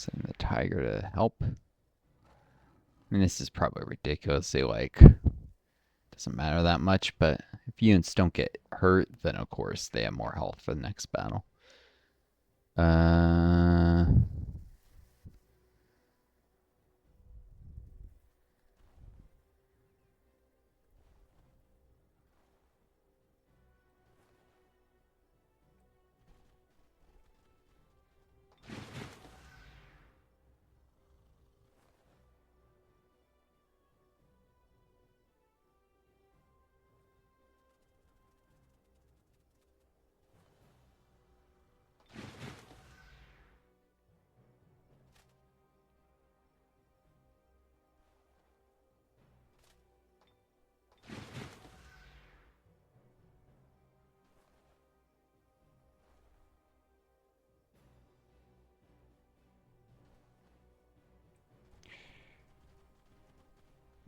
Send the tiger to help. I mean, this is probably ridiculously, like, doesn't matter that much, but if units don't get hurt, then of course they have more health for the next battle.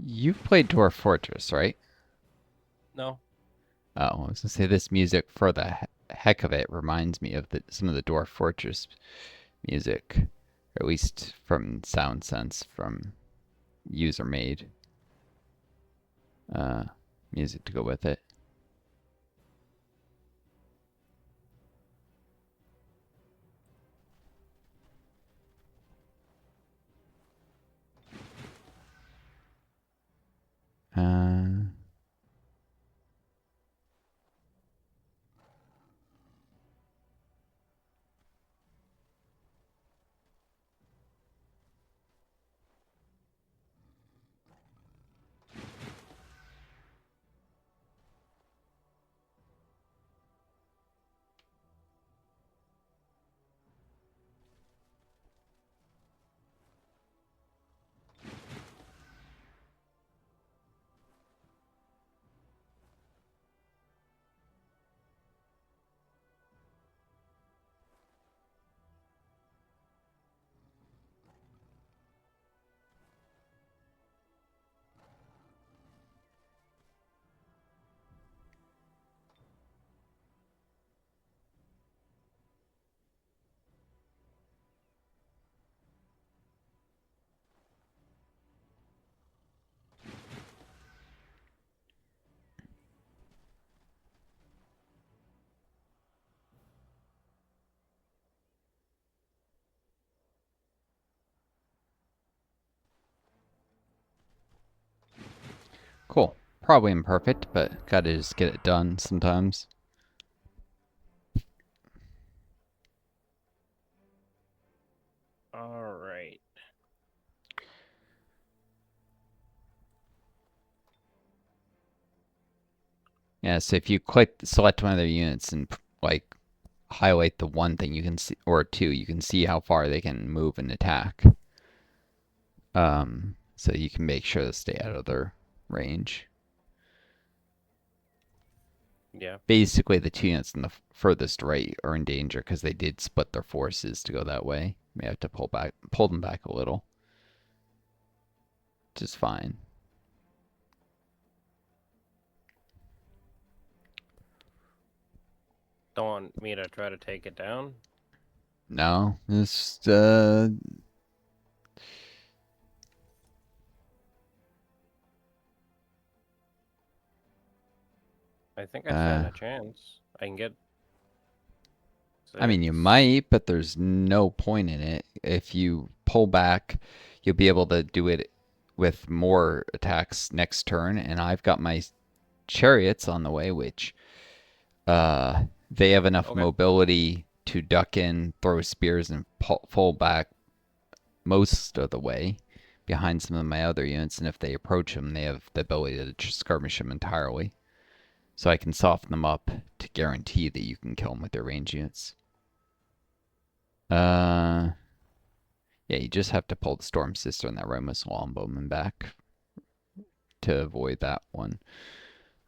You've played Dwarf Fortress, right? No. Oh, I was gonna say this music, for the heck of it, reminds me of some of the Dwarf Fortress music, or at least from Sound Sense, from user made uh, music to go with it. Uh, cool. Probably imperfect, but gotta just get it done sometimes. All right. Yeah, so if you select one of their units and like highlight the one thing you can see, or two, you can see how far they can move and attack. So you can make sure to stay out of their range. Yeah. Basically, the two units in the furthest right are in danger because they did split their forces to go that way. May have to pull them back a little, which is fine. Don't want me to try to take it down? No, just I think I stand a chance. I can get I mean, you 6. might, but there's no point in it. If you pull back, you'll be able to do it with more attacks next turn. And I've got my chariots on the way, which they have enough Okay. mobility to duck in, throw spears, and fall back most of the way behind some of my other units. And if they approach them, they have the ability to skirmish them entirely. So I can soften them up to guarantee that you can kill them with their range units. Uh, yeah, you just have to pull the Storm Sister and that Romus Longbowman back to avoid that one.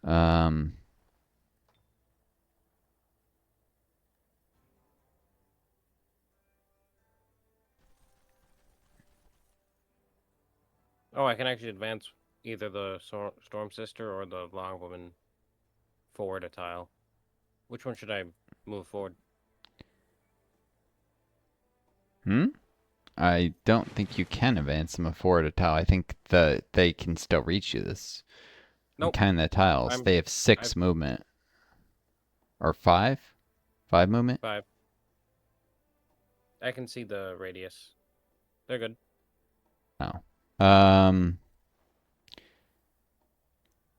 Um, Oh, I can actually advance either the Storm Sister or the Longwoman forward a tile. Which one should I move forward? hmm? I don't think you can advance them forward a tile. I think they can still reach you. This Nope. kind of tiles. I'm They have I've 6 movement or 5, 5 movement. 5. I can see the radius. They're good. Oh,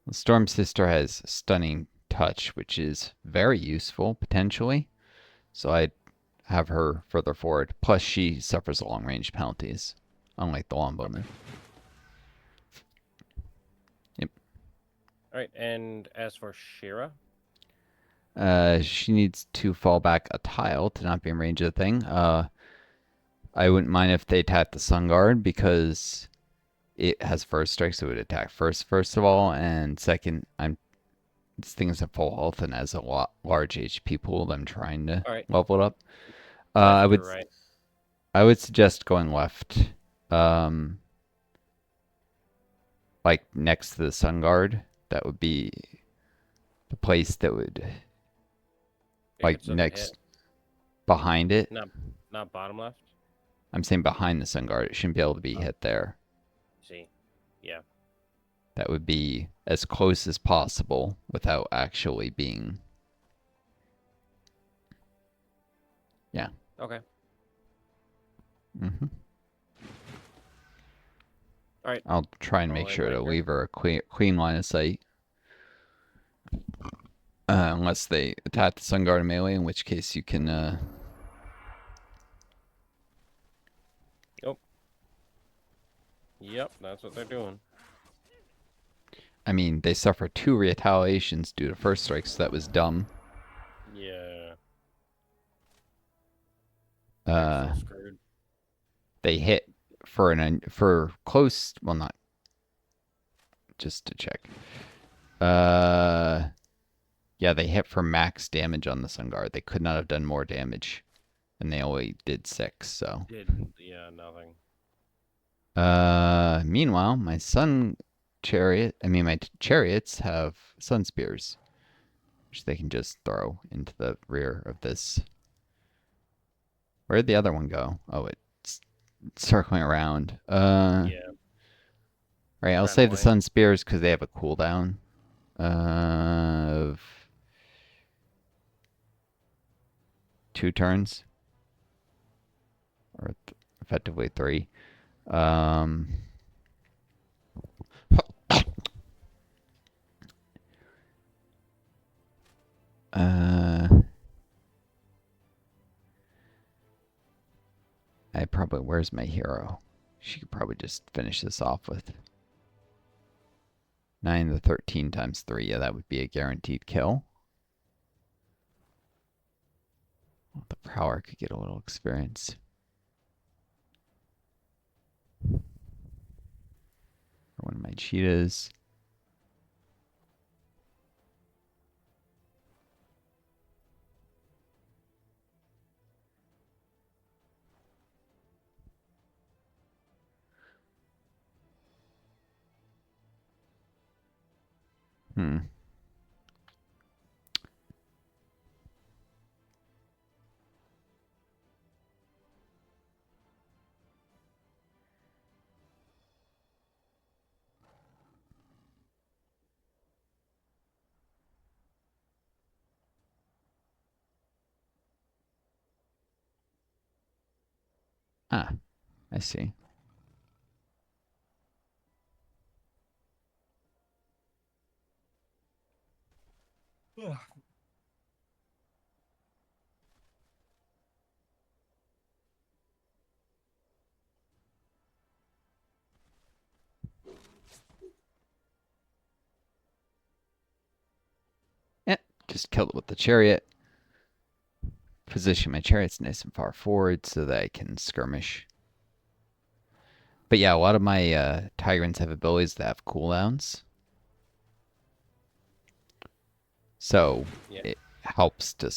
the Storm Sister has stunning touch, which is very useful potentially. So I'd have her further forward. Plus, she suffers long range penalties, unlike the Okay. Longbowman. Yep. All right. And as for Shira, She needs to fall back a tile to not be in range of the thing. I wouldn't mind if they attacked the Sun Guard because it has first strike, so it would attack first of all, and second, this thing is at full health and has a large HP pool. I'm trying to all right, level it up. I left or would right? I would suggest going left, um, like next to the Sun Guard. That would be the place that would Okay, like so they hit. next behind it. Not bottom left. I'm saying behind the Sun Guard. It shouldn't be able to be Oh, hit there. see. Yeah. That would be as close as possible without actually being. Yeah. Okay. hmm All right. I'll try and make Rolling sure right to here. leave her a clean line of sight. Unless they attack the Sun Guard in melee, in which case you can. Yep. Yep. That's what they're doing. I mean, they suffer 2 retaliations due to first strikes, so that was dumb. Yeah. They're so Uh, screwed. they hit for close. Well, not just to check. Uh, yeah, they hit for max damage on the Sun Guard. They could not have done more damage, and they only did 6. So. Did yeah nothing. Meanwhile, my my chariots have sun spears, which they can just throw into the rear of this. Where'd the other one go? Oh, it's circling around. Yeah. Right, I'll Ran save the away. sun spears because they have a cooldown of 2 turns, or effectively 3. Um, uh, where's my hero? She could probably just finish this off with 9 to 13 times 3. Yeah, that would be a guaranteed kill. Well, the Prowler could get a little experience. Or one of my cheetahs. Hmm. Ah, I see. Yeah, just killed it with the chariot. Position my chariots nice and far forward so that I can skirmish. But yeah, a lot of my Tyrants have abilities that have cooldowns. So Yeah. it helps to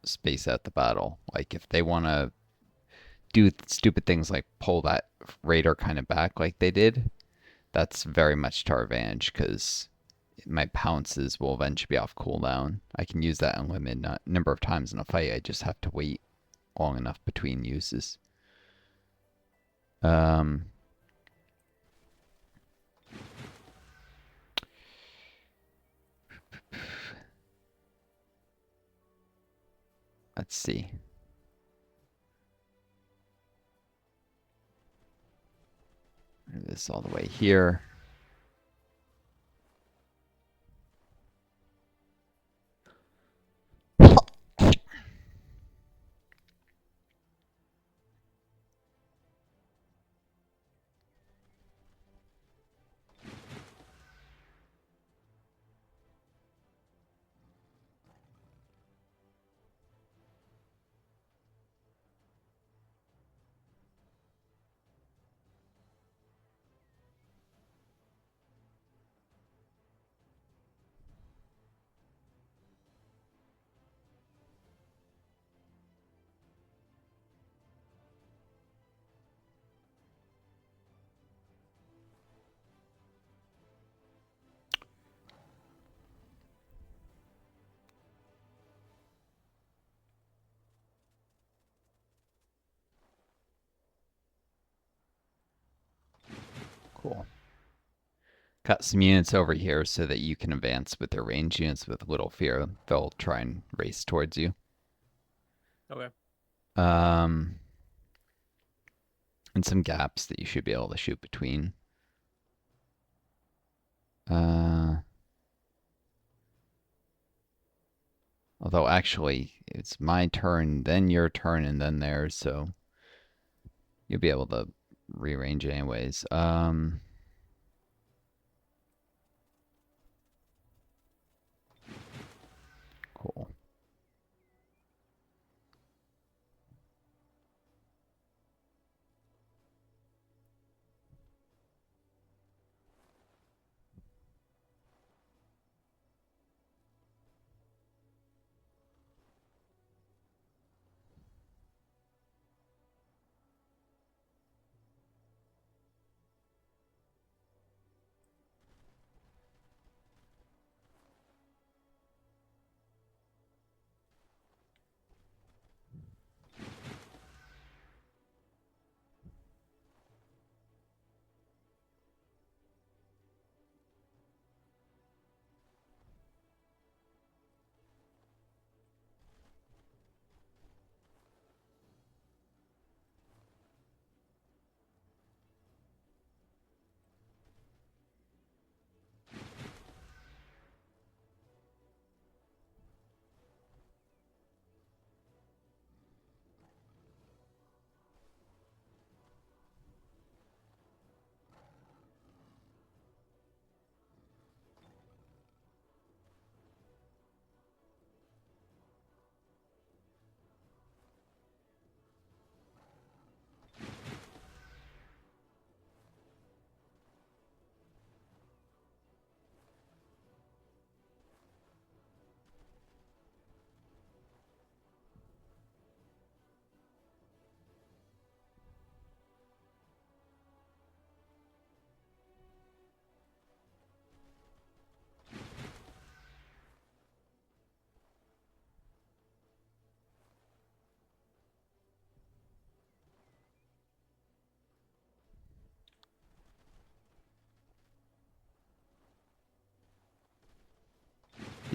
space out the battle. Like if they want to do stupid things like pull that raider kind of back like they did, that's very much to our advantage because my pounces will eventually be off cooldown. I can use that unlimited number of times in a fight. I just have to wait long enough between uses. Um, let's see. Move this all the way here. Cool. Cut some units over here so that you can advance with their range units with little fear. They'll try and race towards you. Okay. And some gaps that you should be able to shoot between. Although actually, it's my turn, then your turn, and then theirs, so you'll be able to rearrange anyways. Cool.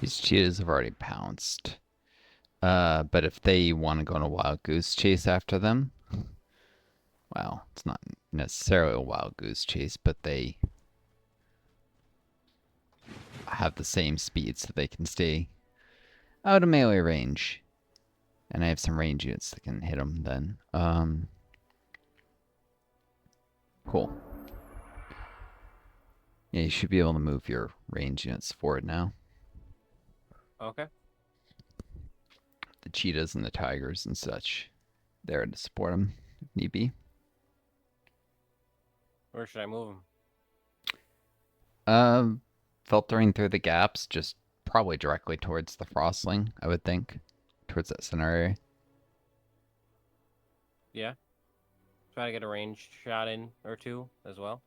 These cheetahs have already pounced. But if they want to go on a wild goose chase after them, well, it's not necessarily a wild goose chase, but they have the same speed so they can stay out of melee range. And I have some range units that can hit them then. Cool. Yeah, you should be able to move your range units forward now. Okay. The cheetahs and the tigers and such. There to support them if need be. Where should I move them? Filtering through the gaps, just probably directly towards the Frostling, I would think. Towards that center area. Yeah. Try to get a ranged shot in or two as well.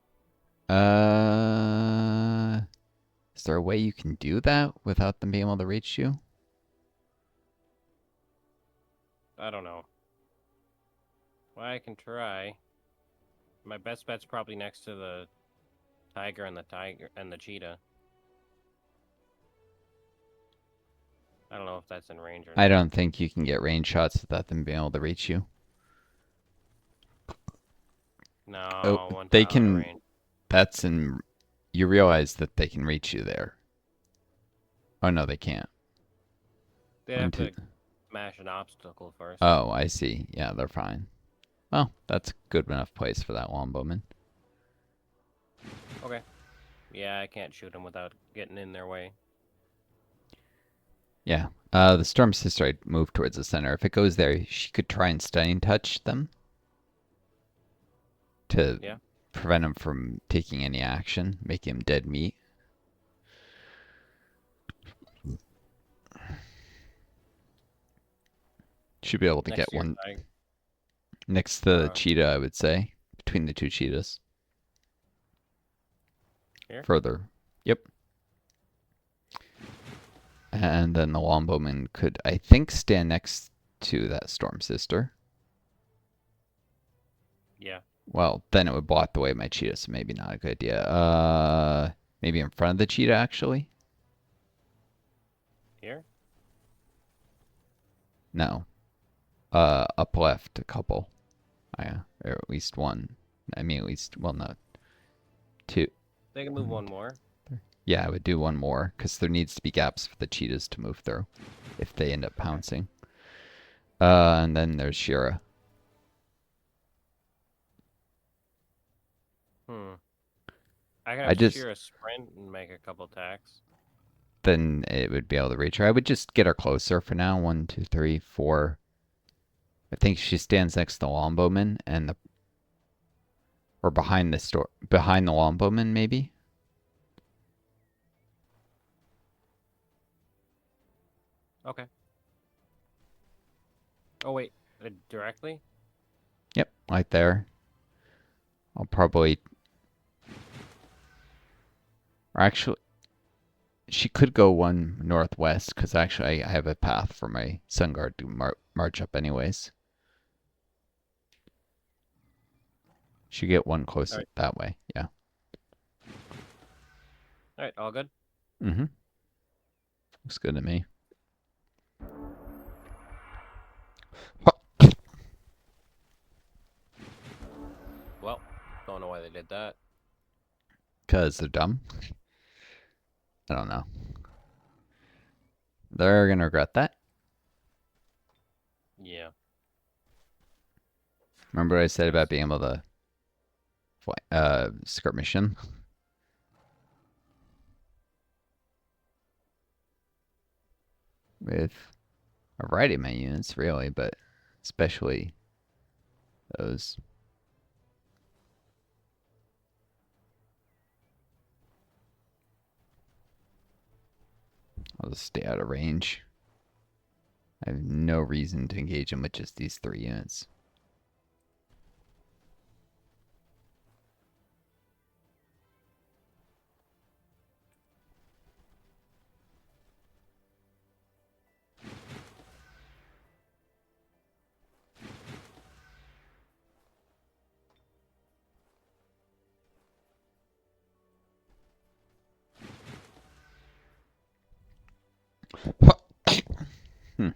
Is there a way you can do that without them being able to reach you? I don't know. Well, I can try. My best bet's probably next to the tiger and the cheetah. I don't know if that's in range or I not. don't think you can get range shots without them being able to reach you. Oh, No, one's they out of can. range. That's in. You realize that they can reach you there. Oh no, they can't. They'd One, have two. to smash an obstacle first. Oh, I see. Yeah, they're fine. Well, that's a good enough place for that longbowman. Okay. Yeah, I can't shoot them without getting in their way. Yeah. The Storm Sister I'd move towards the center. If it goes there, she could try and stunning touch them to Yeah. prevent them from taking any action, make him dead meat. Should be able to Next get to your one tiger. next to the cheetah, I would say. Between the two cheetahs. Here? Further. Yep. And then the longbowman could, I think, stand next to that Storm Sister. Yeah. Well, then it would block the way of my cheetah, so maybe not a good idea. Maybe in front of the cheetah, actually? Here? No. Up left, a couple. Yeah, or at least one. I mean, at least, well, no, two. They can move one more. Yeah, I would do one more, because there needs to be gaps for the cheetahs to move through if they end up Okay. pouncing. And then there's Shira. Hmm. I could I have just, sheer a sprint and make a couple attacks. then it would be able to reach her. I would just get her closer for now. 1, 2, 3, 4. I think she stands next to the longbowman and the or behind the longbowman maybe. Okay. Oh wait, directly? Yep, right there. I'll probably, or actually, she could go one northwest because actually I have a path for my sun guard to march up anyways. She get one All close right. that way. Yeah. All right. All good. Mm-hmm. Looks good to me. Well, don't know why they did that. Because they're dumb. I don't know. They're gonna regret that. Yeah. Remember what I said Yes. about being able to fly, skirmish him? With a variety of my units, really, but especially those. I'll just stay out of range. I have no reason to engage him with just these 3 units. Hmm.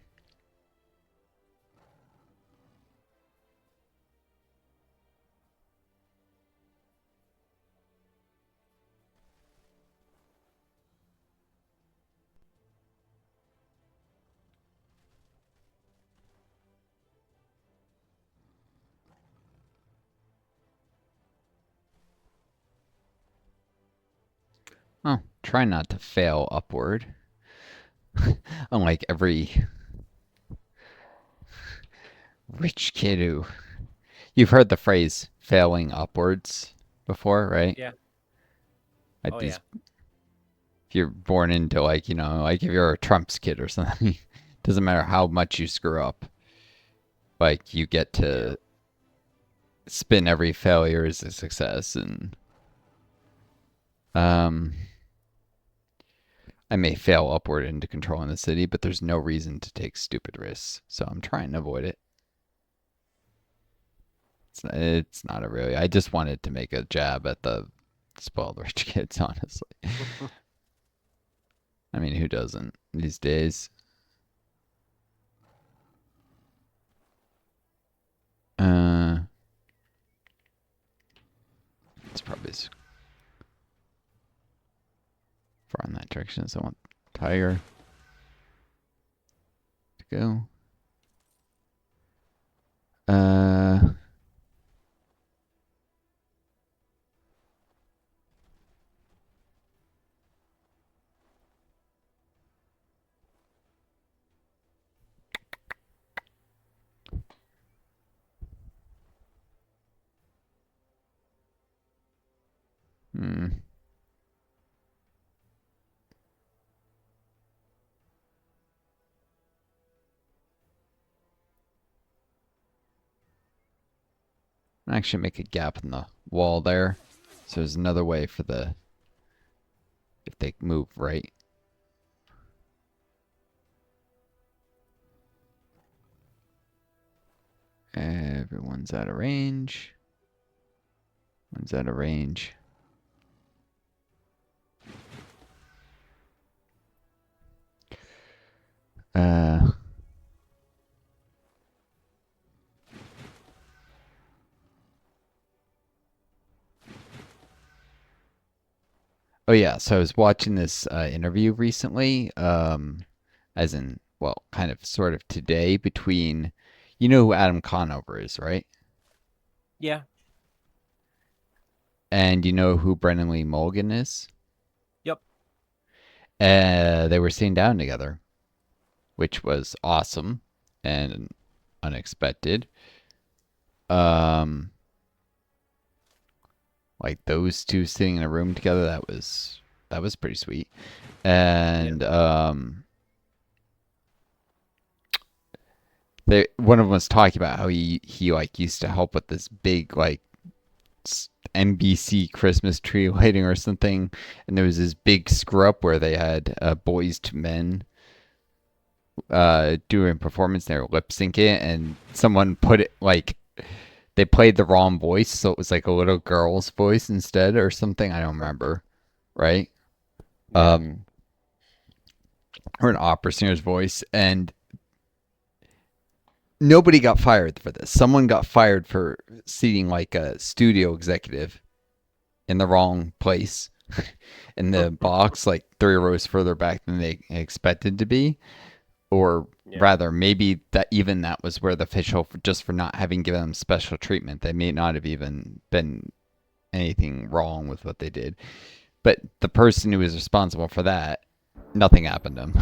Oh, try not to fail upward. Unlike every rich kid who. You've heard the phrase failing upwards before, right? Yeah. Like Oh these, yeah. if you're born into like, like if you're a Trump's kid or something, doesn't matter how much you screw up. Like you get Yeah. to spin every failure as a success and um I may fail upward into controlling the city, but there's no reason to take stupid risks. So I'm trying to avoid it. It's not a really. I just wanted to make a jab at the spoiled rich kids, honestly. I mean, who doesn't these days? Uh, it's probably far in that direction. So I want Tiger to go. Uh, hmm. Actually, make a gap in the wall there. So there's another way for the if they move right. Everyone's out of range. One's out of range. Uh, oh yeah, so I was watching this interview recently, as in, well, kind of sort of today between, you know who Adam Conover is, right? Yeah. And you know who Brennan Lee Mulligan is? Yep. They were sitting down together, which was awesome and unexpected. Um, like those two sitting in a room together, that was pretty sweet. Yeah. And one of them was talking about how he like used to help with this big like NBC Christmas tree lighting or something, and there was this big screw up where they had boys to men doing performance. They were lip syncing, and someone put it like they played the wrong voice, so it was like a little girl's voice instead or something. I don't remember, right? Yeah. Or an opera singer's voice, and nobody got fired for this. Someone got fired for seating like a studio executive in the wrong place in the box, like 3 rows further back than they expected to be. Or Yeah. rather, maybe that even that was where the official, just for not having given them special treatment, they may not have even been anything wrong with what they did. But the person who was responsible for that, nothing happened to him.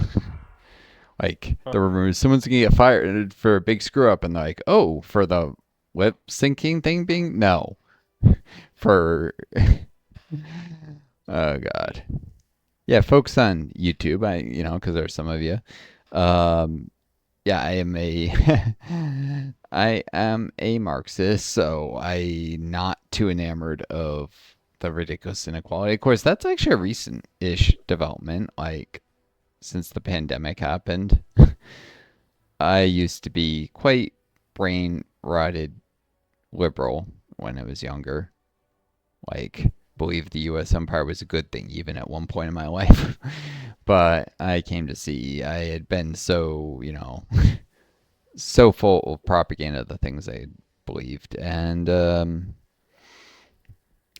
Like Huh. the rumors, someone's gonna get fired for a big screw up, and they're like, "Oh, for the lip syncing thing being no, for oh god, yeah." Folks on YouTube, because there's some of you. Um, yeah, I am a Marxist, so I'm not too enamored of the ridiculous inequality. Of course, that's actually a recent-ish development, like since the pandemic happened. I used to be quite brain rotted liberal when I was younger. Like, believed the U.S. empire was a good thing, even at one point in my life. But I came to see I had been so, so full of propaganda, the things I believed, and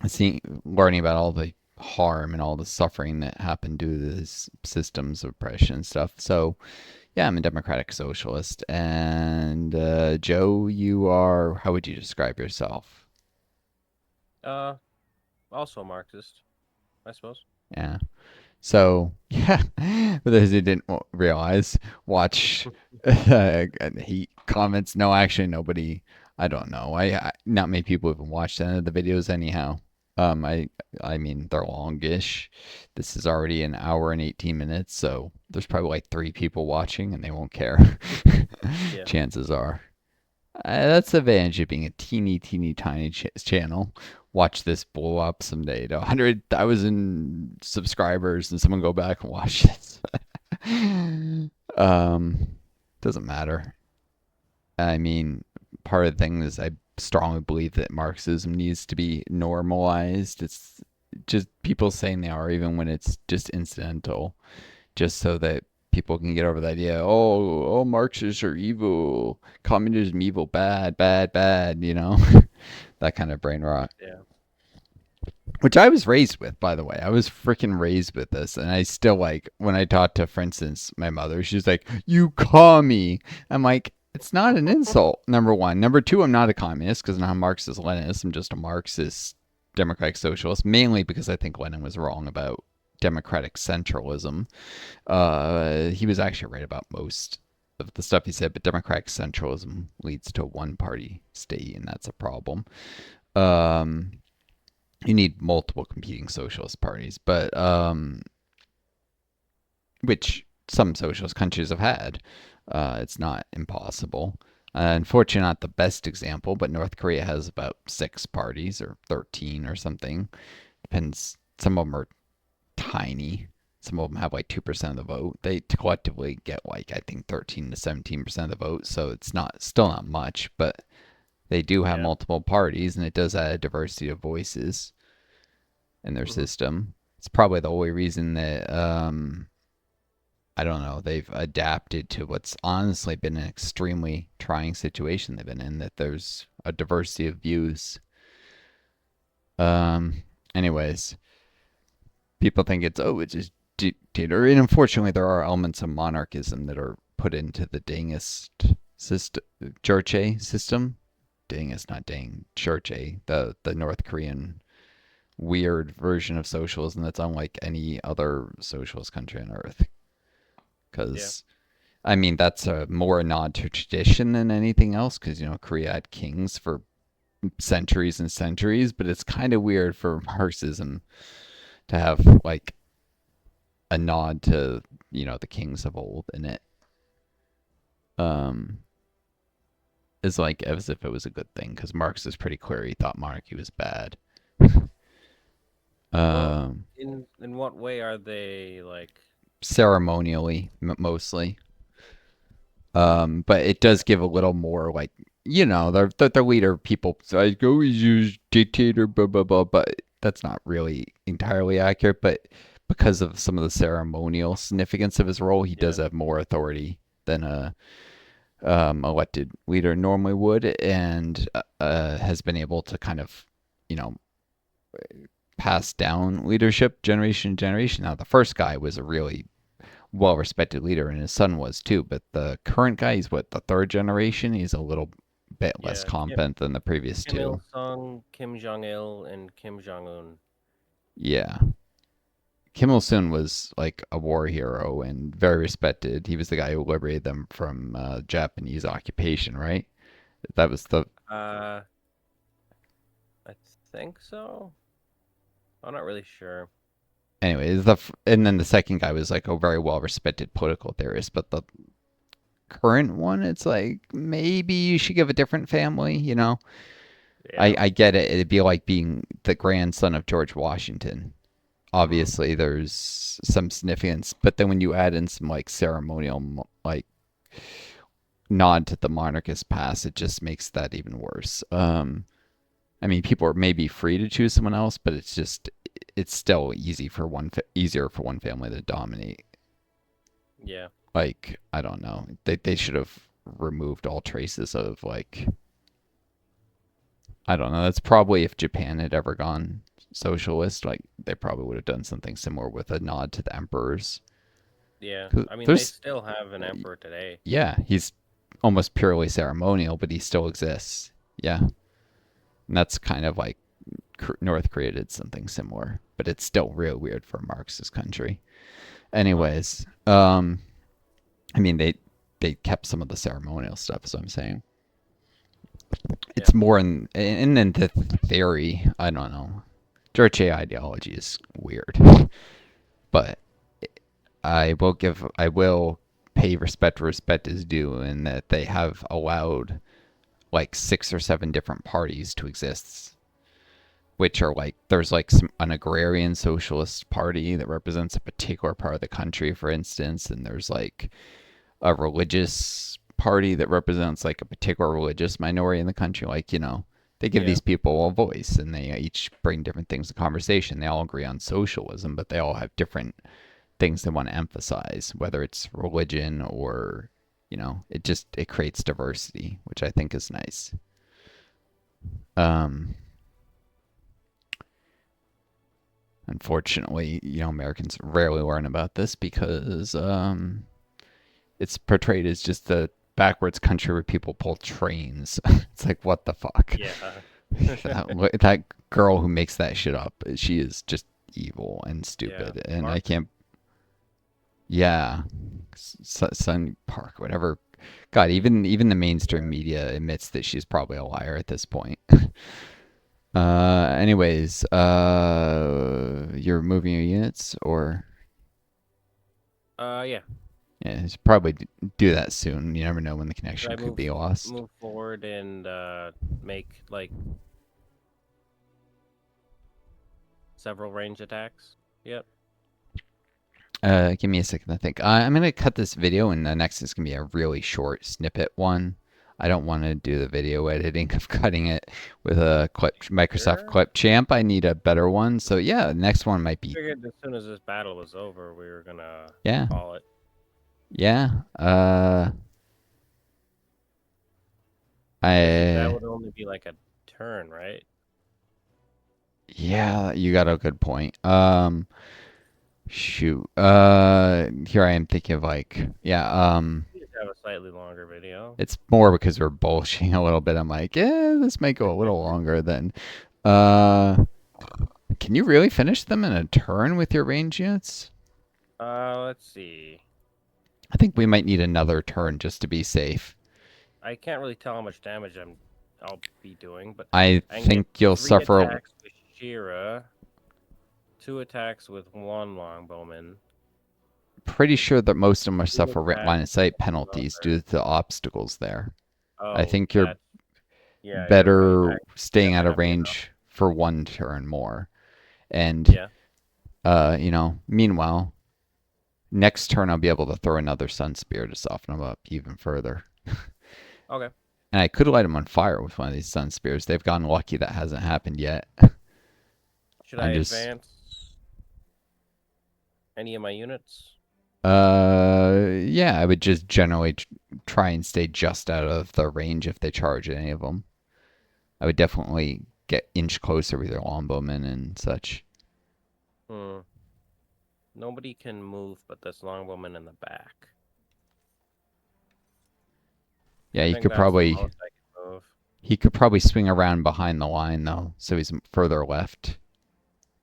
seeing, learning about all the harm and all the suffering that happened due to these systems of oppression and stuff. So, yeah, I'm a democratic socialist. And Joe, you are, how would you describe yourself? Uh, Also Marxist, I suppose. Yeah. So, yeah, for those who didn't realize, watch hate comments. No, actually, nobody. I don't know. Not many people even watched any of the videos anyhow. Um, I I mean they're longish. This is already an hour and 18 minutes, so there's probably like 3 people watching, and they won't care. Yeah. Chances are. That's the advantage of being a teeny tiny channel. Watch this blow up someday to 100,000 subscribers, and someone go back and watch this. um, doesn't matter. I mean, part of the thing is I strongly believe that Marxism needs to be normalized. It's just people saying they are, even when it's just incidental, just so that people can get over the idea. Oh, Marxists are evil, communism evil, bad, bad, bad. That kind of brain rot. Yeah. Which I was raised with, by the way. I was freaking raised with this, and I still like when I talk to, for instance, my mother. She's like, "You commie." I'm like, it's not an insult. Number one. Number two, I'm not a communist because I'm not a Marxist Leninist. I'm just a Marxist democratic socialist, mainly because I think Lenin was wrong about democratic centralism. He was actually right about most of the stuff he said, but democratic centralism leads to a one-party state, and that's a problem. Um, you need multiple competing socialist parties, but which some socialist countries have had. It's not impossible. Unfortunately, not the best example, but North Korea has about 6 parties or 13 or something. Depends. Some of them are tiny. Some of them have like 2% of the vote. They collectively get like I think 13 to 17% of the vote, so it's not still not much, but they do have Yeah. multiple parties, and it does add a diversity of voices in their Hmm. system. It's probably the only reason that I don't know, they've adapted to what's honestly been an extremely trying situation they've been in, that there's a diversity of views. Um anyways, people think it's just dictator, and unfortunately there are elements of monarchism that are put into the Dangist system, Churche system. Dangist, not Dang, Churche, the North Korean weird version of socialism that's unlike any other socialist country on earth. Yeah. Because, I mean, that's a more a nod to tradition than anything else. Because, Korea had kings for centuries and centuries, but it's kind of weird for Marxism to have, like, a nod to, the kings of old in it. Um, is like as if it was a good thing, because Marx is pretty clear he thought monarchy was bad. Well, Um, in what way are they like? Ceremonially, mostly. But it does Yeah. give a little more like the leader people like always use dictator blah blah blah, but that's not really entirely accurate. But because of some of the ceremonial significance of his role, he does Yeah. have more authority than a elected leader normally would, and has been able to kind of you know pass down leadership generation to generation. Now the first guy was a really well respected leader, and his son was too. But the current guy, he's what, the third generation. He's a little bit less Yeah. competent than the previous Kim Il two. Sung, Kim Jong Il, and Kim Jong Un. Yeah. Kim Il Sung was like a war hero and very respected. He was the guy who liberated them from Japanese occupation, right? That was the. Uh, I think so. I'm not really sure. Anyways, and then the second guy was like a very well respected political theorist. But the current one, it's like maybe you should give a different family, Yeah. I get it. It'd be like being the grandson of George Washington. Hmm. Obviously, there's some significance, but then when you add in some like ceremonial, like nod to the monarchist past, it just makes that even worse. I mean, people are maybe free to choose someone else, but it's still easier for one family to dominate. Yeah. Like I don't know, they should have removed all traces of like I don't know. That's probably if Japan had ever gone socialist, like they probably would have done something similar with a nod to the emperors. Yeah. 'Cause I mean, they there's, still have an emperor today. yeah, he's almost purely ceremonial, but he still exists. Yeah, and that's kind of like North Korea did something similar, but it's still real weird for a Marxist country. Huh. Anyways, I mean they kept some of the ceremonial stuff, so I'm saying Yeah. it's more in the theory. I don't know. Church ideology is weird, but I will pay respect where respect is due in that they have allowed like 6 or 7 different parties to exist, which are like there's like an agrarian socialist party that represents a particular part of the country, for instance, and there's like a religious party that represents like a particular religious minority in the country. Like, they give Yeah. these people a voice and they each bring different things to conversation. They all agree on socialism, but they all have different things they want to emphasize, whether it's religion or, it creates diversity, which I think is nice. Um, Unfortunately, Americans rarely learn about this because it's portrayed as just the backwards country where people pull trains. It's like, what the fuck? Yeah. That girl who makes that shit up, she is just evil and Yeah. stupid. And I Mark. can't, yeah, Sun Park, whatever. God, even the Yeah. mainstream media admits that she's probably a liar at this point. Anyways, you're moving your units, or Yeah. yeah, you should probably do that soon. You never know when the Should connection I could move be lost. move forward and make like several range attacks? Yep. Give me a second to think. I'm gonna cut this video, and the next is gonna be a really short snippet one. I don't want to do the video editing of cutting it with a Microsoft Sure. Clip Champ. I need a better one. So yeah, the next one might be Figured as soon as this battle is over, we were gonna yeah, call it. yeah. Because that I would only be like a turn, right? yeah, you got a good point. Shoot. Here I am thinking of like yeah. You just have a slightly longer video. It's more because we're bullshitting a little bit. I'm like, yeah, this might go a little longer than. Uh, can you really finish them in a turn with your range units? Let's see. I think we might need another turn just to be safe. I can't really tell how much damage I'll be doing, but I I can get think you'll 3 suffer. attacks with Shira, 2 attacks with one longbowman, Pretty sure that most of them are 2 suffer attacks line of sight with penalties another. due to the obstacles there. I Oh, think you're that's yeah, you're right. better Yeah, staying out might of not be enough. range for one turn more. And Yeah. meanwhile, next turn I'll be able to throw another Sun Spear to soften them up even further. Okay. And I could light them on fire with one of these Sun Spears. They've gotten lucky that hasn't happened yet. Should I I'm just advance any of my units? yeah, I would just generally try and stay just out of the range if they charge any of them. I would definitely get inch closer with your longbowmen and such. Hmm. Nobody can move but this longbowman in the back. Yeah, I he think could that's the probably most I can move. swing around behind the line though, so he's further left.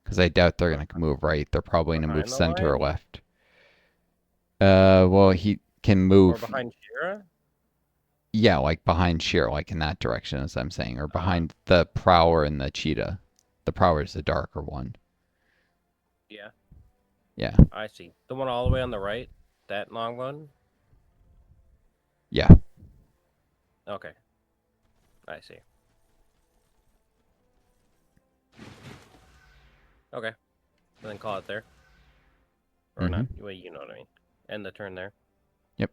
Because I doubt they're Be- gonna move right. They're probably gonna move Behind the center or line? left. Well, he can Or move. behind Shira? Yeah, like behind Sheer, like in that direction, as I'm saying, or Uh, behind the Prowler and the Cheetah. The Prowler is the darker one. yeah, Yeah, I see. The one all the way on the right? That long one? yeah. Okay, I see. Okay, and then call it there. Or Mm-hmm. not. Well, you know what I mean. End the turn there. Yep.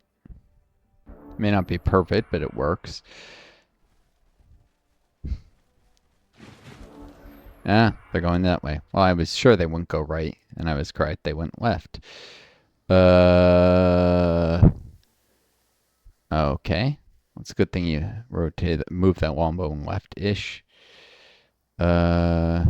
May not be perfect, but it works. Ah, they're going that way. Well, I was sure they wouldn't go right, and I was correct. They went left. Okay. It's a good thing you moved that longbow left-ish. Uh,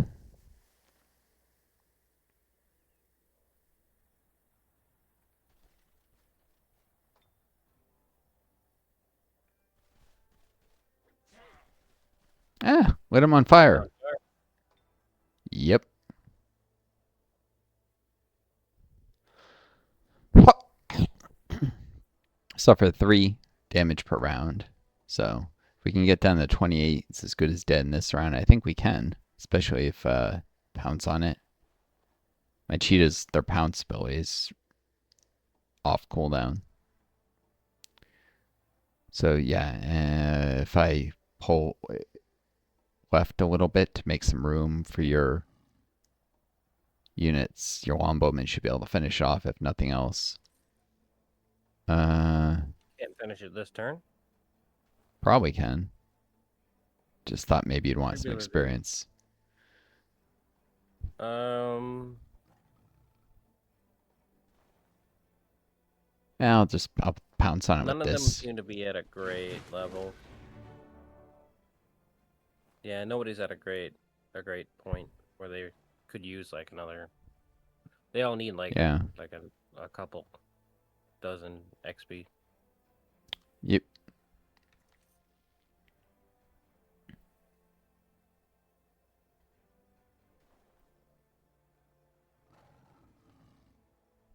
lit him on fire. Oh, Yep. Suffer 3 damage per round. So if we can get down to 28, it's as good as dead in this round. I think we can, especially if pounce on it. My cheetahs, their pounce ability is off cooldown. So yeah, if I pull left a little bit to make some room for your units, your longbowmen should be able to finish off if nothing else. Uh, can't finish it this turn? Probably can. Just thought maybe you'd want Should be some able to do it. experience. Um, Yeah, I'll pounce on it with None of them this. seem to be at a great level. Yeah, nobody's at a great point where they could use like another. They all need Yeah. like a couple dozen XP. Yep.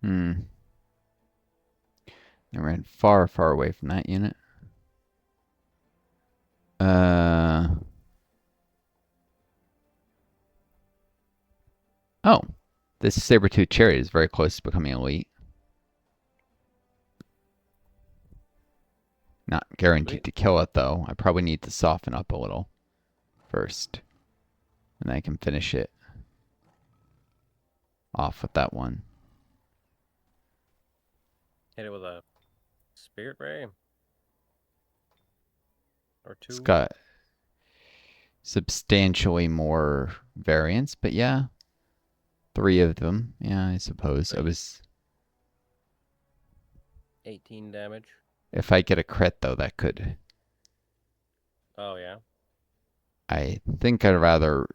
Hmm. I ran far, far away from that unit. Oh. This saber-tooth chariot is very close to becoming elite. Not guaranteed Sweet. to kill it, though. I probably need to soften up a little first. And I can finish it off with that one. Hit it with a spirit ray or It's two. got substantially more variants, but yeah. 3 of them. Yeah, I suppose. It Sweet. was... 18 damage. If I get a crit, though, that could... Oh yeah. I think I'd rather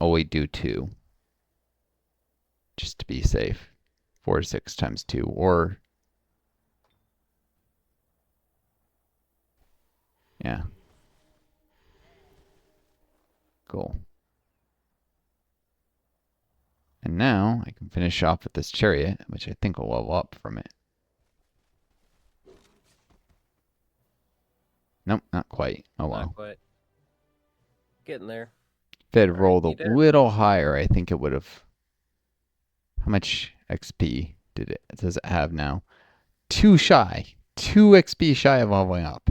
only do 2. Just to be safe. 4 to 6 times 2. Or... Yeah. Cool. And now I can finish off with this chariot, which I think will level up from it. Nope, not quite. Oh well. Not quite. Getting there. If it had All right, rolled you a did it. little higher, I think it would have... How much XP does it have now? 2 shy. 2 XP shy of leveling up.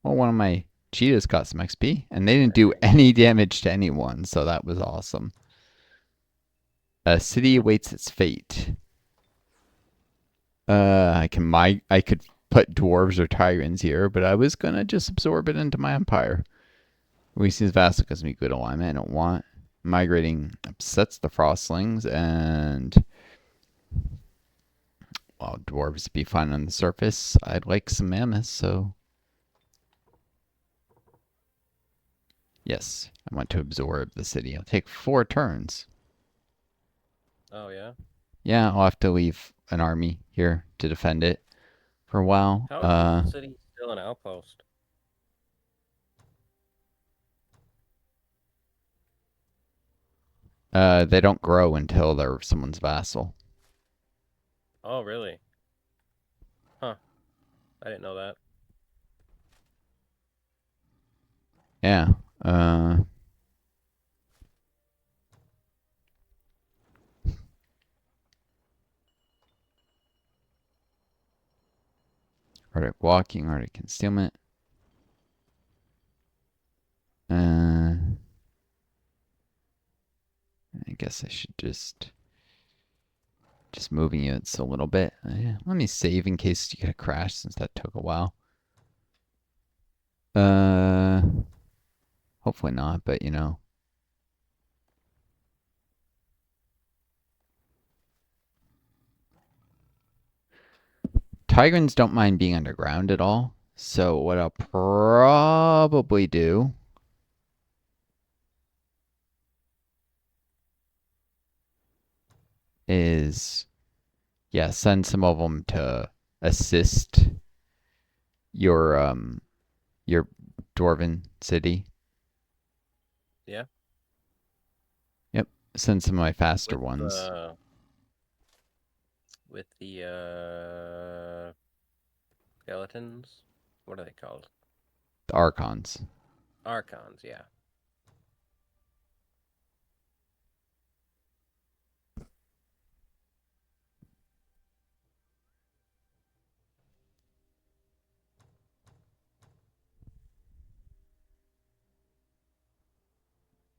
Well, one of my cheetahs got some XP, and they didn't do any damage to anyone, so that was awesome. A city awaits its fate. I could put dwarves or tyrants here, but I was gonna just absorb it into my empire. Lucius Vassal gives me good alignment. I don't want migrating upsets the Frostlings, and while dwarves be fine on the surface, I'd like some mammoths, so yes, I want to absorb the city. I'll take 4 turns. Oh yeah. Yeah, I'll have to leave an army here to defend it for a while. How is this city still an outpost? They don't grow until they're someone's vassal. Oh really? Huh. I didn't know that. Yeah. Arctic walking, Arctic concealment. I guess I should just moving units a little bit. Yeah, let me save in case you get a crash since that took a while. Hopefully not, but you know. Tigrans don't mind being underground at all. So what I'll probably do is, yeah, send some of them to assist your dwarven city. Yeah. Yep, send some of my faster With ones. the skeletons. What are they called? The archons. Archons, yeah.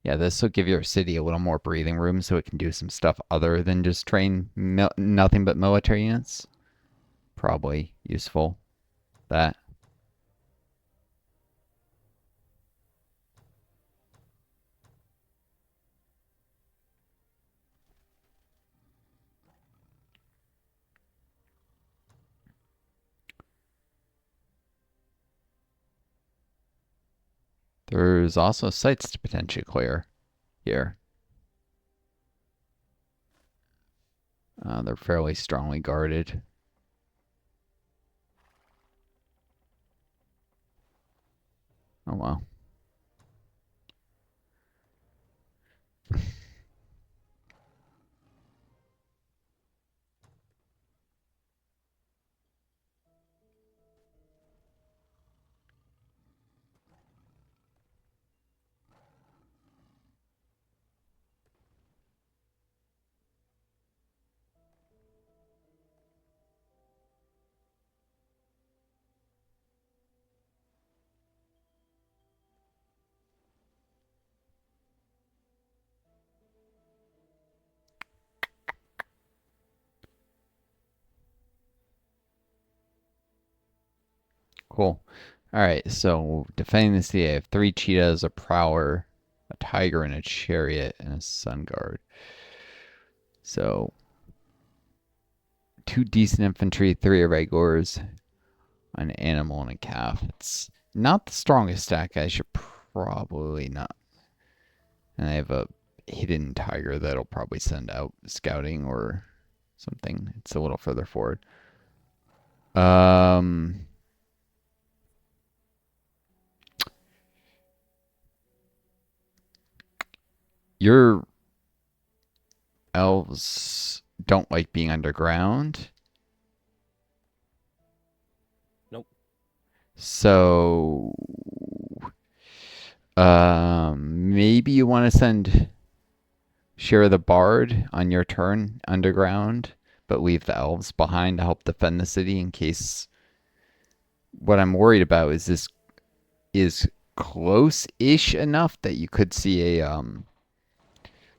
Yeah, this will give your city a little more breathing room so it can do some stuff other than just train nothing but military units. Probably useful. that. There's also sites to potentially clear here. They're fairly strongly guarded. Oh well. Cool. All right, so defending the city, I have 3 cheetahs, a prowler, a tiger, and a chariot, and a sun guard. So 2 decent infantry, 3 irregulars, an animal, and a calf. It's not the strongest stack. I should probably not. And I have a hidden tiger that'll probably send out scouting or something. It's a little further forward. Your elves don't like being underground. Nope. So, maybe you want to send Share the Bard on your turn underground, but leave the elves behind to help defend the city in case. What I'm worried about is this is close-ish enough that you could see a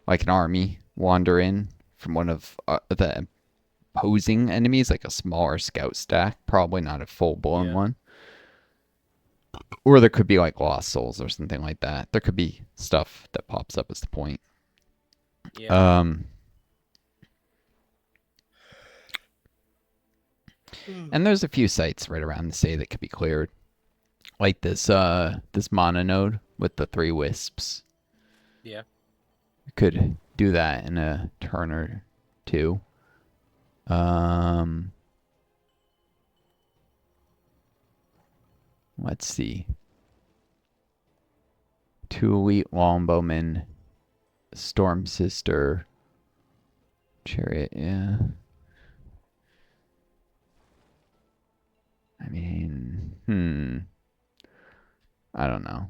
like an army wander in from one of the opposing enemies, like a smaller scout stack, probably not a full-blown Yeah. one. Or there could be like lost souls or something like that. There could be stuff that pops up as the point. Yeah. And there's a few sites right around the city that could be cleared. Like this mana node with the 3 wisps. Yeah. You could do that in a turn or two. Let's see. 2 elite longbowmen, storm sister, chariot. Yeah. I mean, I don't know.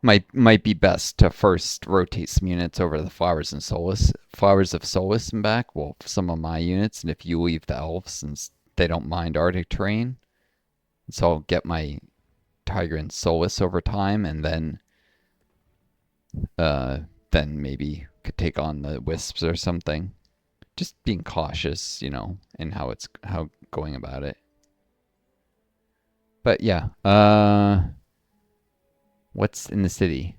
Might be best to first rotate some units over to the Flowers of Solace and back. Well, some of my units, and if you leave the elves, since they don't mind Arctic terrain, so I'll get my Tiger and Solace over time, and then maybe could take on the Wisps or something. Just being cautious, in how going about it. But yeah, what's in the city?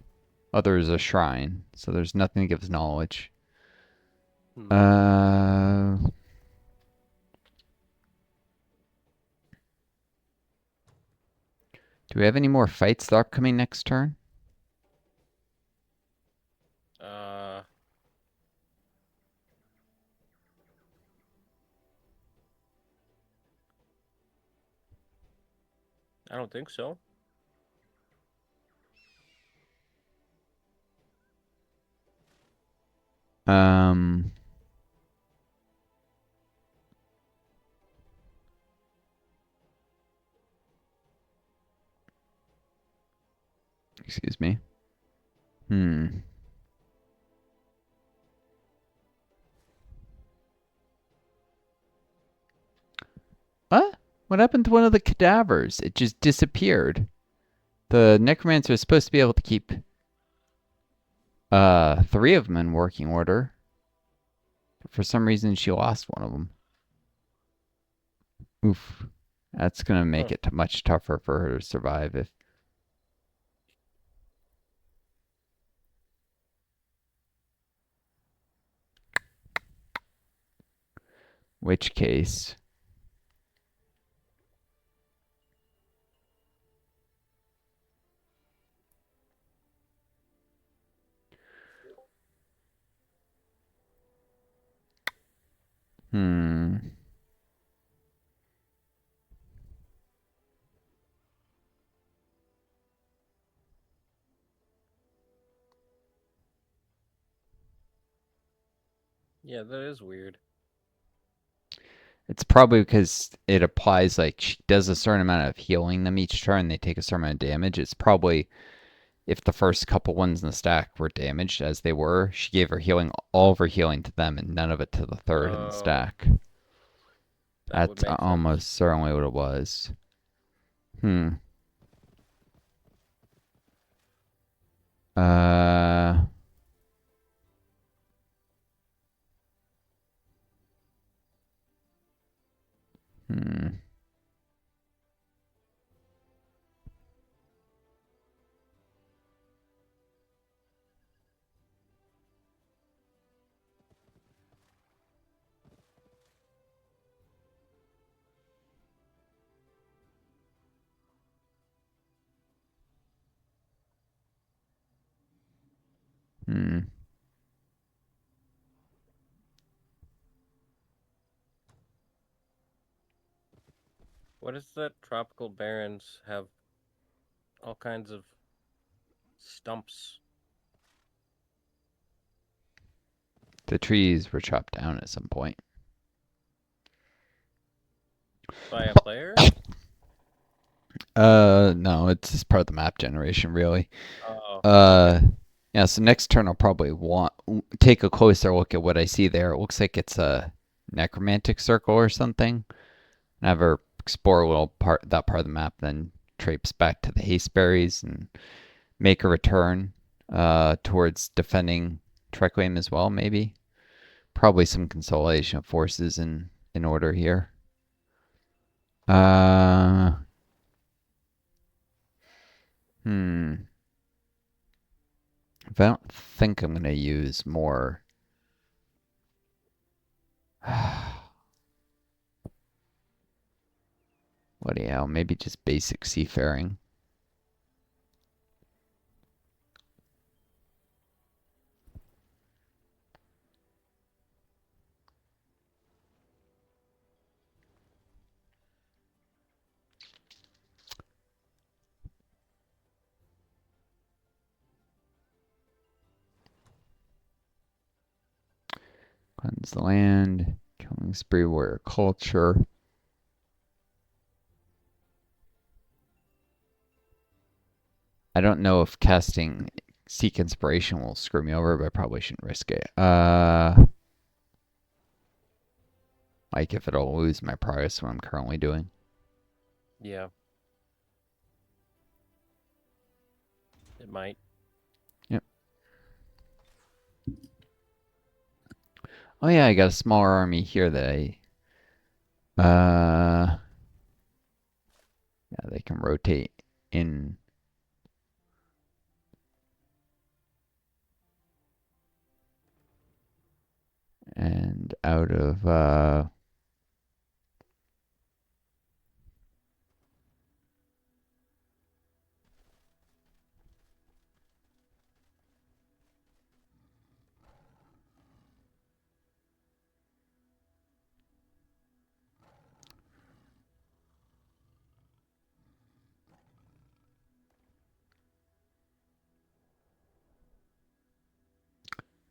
Oh, there's a shrine, so there's nothing that gives knowledge. Do we have any more fights that are upcoming next turn? I don't think so. Excuse me. What? What happened to one of the cadavers? It just disappeared. The necromancer is supposed to be able to keep 3 of them in working order. For some reason, she lost one of them. Oof. That's gonna Huh. make it much tougher for her to survive. If which case, hmm, Yeah, that is weird. it's probably because it applies like she does a certain amount of healing them each turn. They take a certain amount of damage. It's probably if the first couple ones in the stack were damaged as they were, she gave her healing, all of her healing to them, and none of it to the third in the Oh, stack. that would That's make sense. almost certainly what it was. Hmm. Uh. Hmm. Hmm. What is that? Tropical barrens have all kinds of stumps. The trees were chopped down at some point. By a player? No, it's just part of the map generation, really. Oh, okay. Uh, yeah. So next turn, I'll probably want take a closer look at what I see there. It looks like it's a necromantic circle or something. And have her explore a little part that part of the map, then traipse back to the hasteberries and make a return. Towards defending Trekweem as well, maybe. Probably some consolidation of forces in order here. Uh, hmm. If I don't think I'm gonna use more. What the hell? Maybe just basic seafaring. Cleanse the land. Killing spree warrior culture. I don't know if casting seek inspiration will screw me over, but I probably shouldn't risk it. Like if it'll lose my progress what I'm currently doing. Yeah, it might. Yep. Oh yeah, I got a smaller army here that yeah, they can rotate in and out of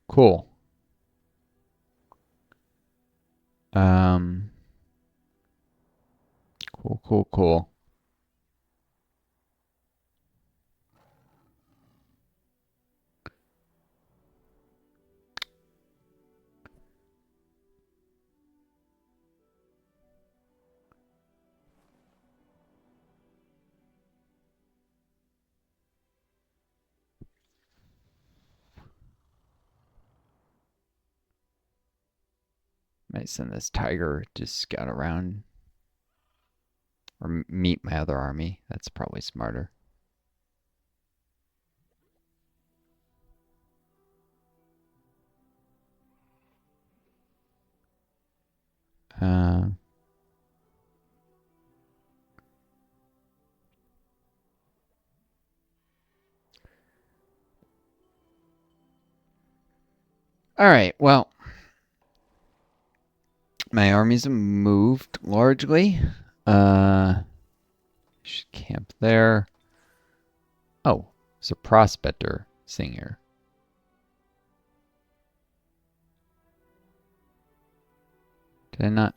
cool. Um cool. Might send this tiger just scout around. Or meet my other army. That's probably smarter. Uh, all right. Well, my armies have moved largely. Should camp there. Oh, it's a prospector singer. Did I not?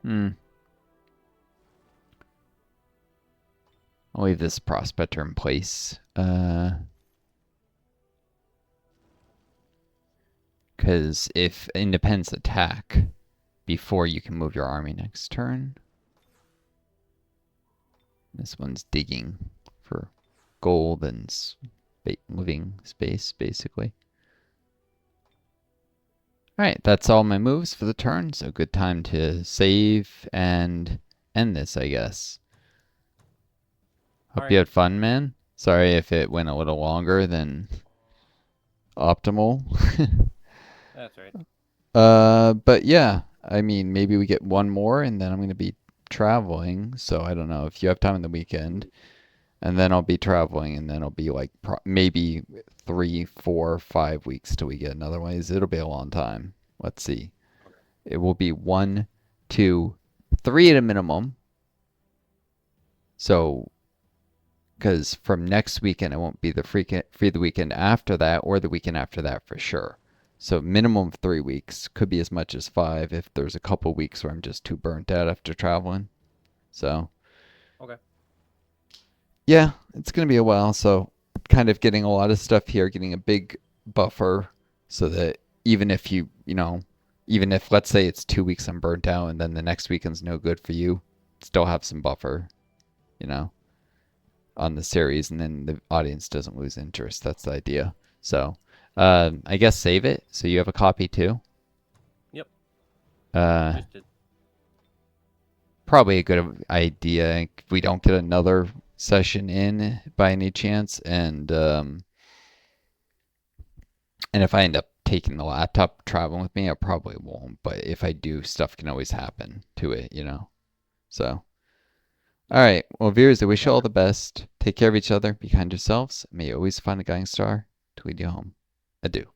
Hmm. I'll leave this prospector in place. Because if independents attack before you can move your army next turn, this one's digging for gold and living space, basically. Alright, that's all my moves for the turn, so good time to save and end this, I guess. All Hope you right. had fun, man. Sorry if it went a little longer than optimal. That's right. But yeah, I mean, maybe we get one more and then I'm going to be traveling, so I don't know if you have time on the weekend. And then I'll be traveling, and then it'll be like maybe 3, 4, 5 weeks till we get another one. It'll be a long time. Let's see. Okay. It will be 1, 2, 3 at a minimum. So, because from next weekend, it won't be the weekend after that or the weekend after that for sure. So, minimum of 3 weeks. Could be as much as 5 if there's a couple weeks where I'm just too burnt out after traveling. So, Okay. yeah, it's going to be a while. So, kind of getting a lot of stuff here, getting a big buffer so that even if even if let's say it's 2 weeks I'm burnt out and then the next weekend's no good for you, still have some buffer, you know, on the series and then the audience doesn't lose interest. That's the idea. So, I guess save it so you have a copy too. Yep. Uh, Just did. Probably a good idea if we don't get another session in by any chance and if I end up taking the laptop traveling with me, I probably won't. But if I do, stuff can always happen to it. So, all Yep. right. Well, viewers, I wish you all Roger. the best. Take care of each other. Be kind to yourselves. May you always find a guiding star to lead you home. Adieu.